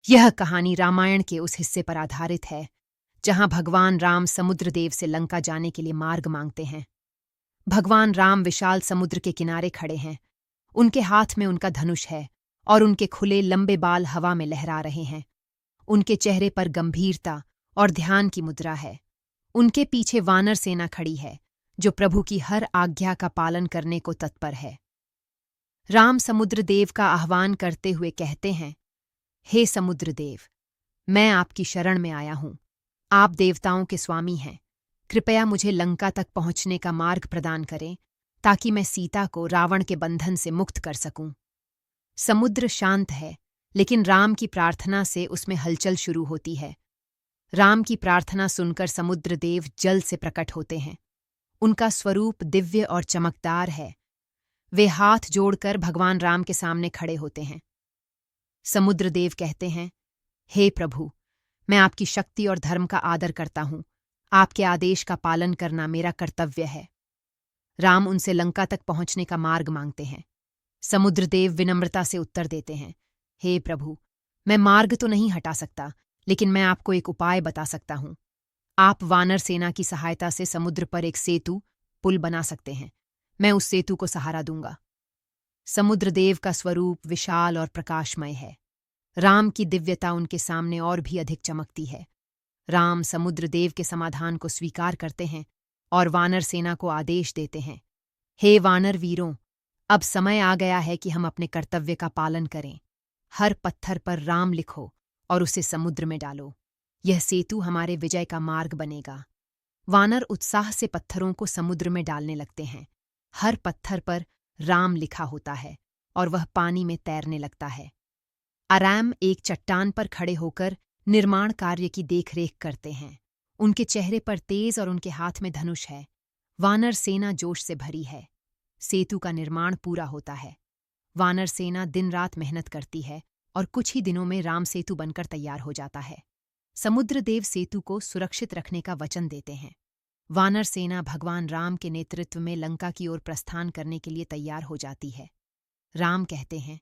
यह कहानी रामायण के उस हिस्से पर आधारित है जहां भगवान राम समुद्रदेव से लंका जाने के लिए मार्ग मांगते हैं। भगवान राम विशाल समुद्र के किनारे खड़े हैं। उनके हाथ में उनका धनुष है और उनके खुले लंबे बाल हवा में लहरा रहे हैं। उनके चेहरे पर गंभीरता और ध्यान की मुद्रा है। उनके पीछे वानर सेना खड़ी है जो प्रभु की हर आज्ञा का पालन करने को तत्पर है। राम समुद्रदेव का आह्वान करते हुए कहते हैं, हे समुद्रदेव, मैं आपकी शरण में आया हूं। आप देवताओं के स्वामी हैं। कृपया मुझे लंका तक पहुंचने का मार्ग प्रदान करें ताकि मैं सीता को रावण के बंधन से मुक्त कर सकूं। समुद्र शांत है, लेकिन राम की प्रार्थना से उसमें हलचल शुरू होती है। राम की प्रार्थना सुनकर समुद्रदेव जल से प्रकट होते हैं। उनका स्वरूप दिव्य और चमकदार है। वे हाथ जोड़कर भगवान राम के सामने खड़े होते हैं। समुद्रदेव कहते हैं, हे प्रभु, मैं आपकी शक्ति और धर्म का आदर करता हूं। आपके आदेश का पालन करना मेरा कर्तव्य है। राम उनसे लंका तक पहुंचने का मार्ग मांगते हैं। समुद्रदेव विनम्रता से उत्तर देते हैं, हे प्रभु, मैं मार्ग तो नहीं हटा सकता, लेकिन मैं आपको एक उपाय बता सकता हूं। आप वानर सेना की सहायता से समुद्र पर एक सेतु, पुल बना सकते हैं। मैं उस सेतु को सहारा दूंगा। समुद्रदेव का स्वरूप विशाल और प्रकाशमय है। राम की दिव्यता उनके सामने और भी अधिक चमकती है। राम समुद्रदेव के समाधान को स्वीकार करते हैं और वानर सेना को आदेश देते हैं, हे वानर वीरों, अब समय आ गया है कि हम अपने कर्तव्य का पालन करें। हर पत्थर पर राम लिखो और उसे समुद्र में डालो। यह सेतु हमारे विजय का मार्ग बनेगा। वानर उत्साह से पत्थरों को समुद्र में डालने लगते हैं। हर पत्थर पर राम लिखा होता है और वह पानी में तैरने लगता है। आराम एक चट्टान पर खड़े होकर निर्माण कार्य की देखरेख करते हैं। उनके चेहरे पर तेज और उनके हाथ में धनुष है। वानर सेना जोश से भरी है। सेतु का निर्माण पूरा होता है। वानर सेना दिन रात मेहनत करती है और कुछ ही दिनों में राम सेतु बनकर तैयार हो जाता है। समुद्रदेव सेतु को सुरक्षित रखने का वचन देते हैं। वानर सेना भगवान राम के नेतृत्व में लंका की ओर प्रस्थान करने के लिए तैयार हो जाती है। राम कहते हैं,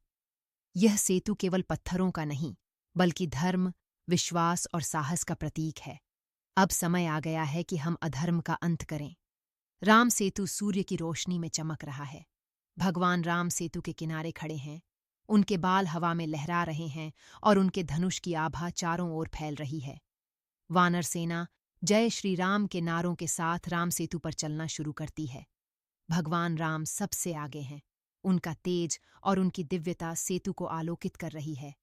यह सेतु केवल पत्थरों का नहीं, बल्कि धर्म, विश्वास और साहस का प्रतीक है। अब समय आ गया है कि हम अधर्म का अंत करें। राम सेतु सूर्य की रोशनी में चमक रहा है। भगवान राम सेतु के किनारे खड़े हैं। उनके बाल हवा में लहरा रहे हैं और उनके धनुष की आभा चारों ओर फैल रही है। वानर सेना जय श्री राम के नारों के साथ राम सेतु पर चलना शुरू करती है। भगवान राम सबसे आगे हैं। उनका तेज और उनकी दिव्यता सेतु को आलोकित कर रही है।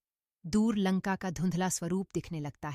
दूर लंका का धुंधला स्वरूप दिखने लगता है।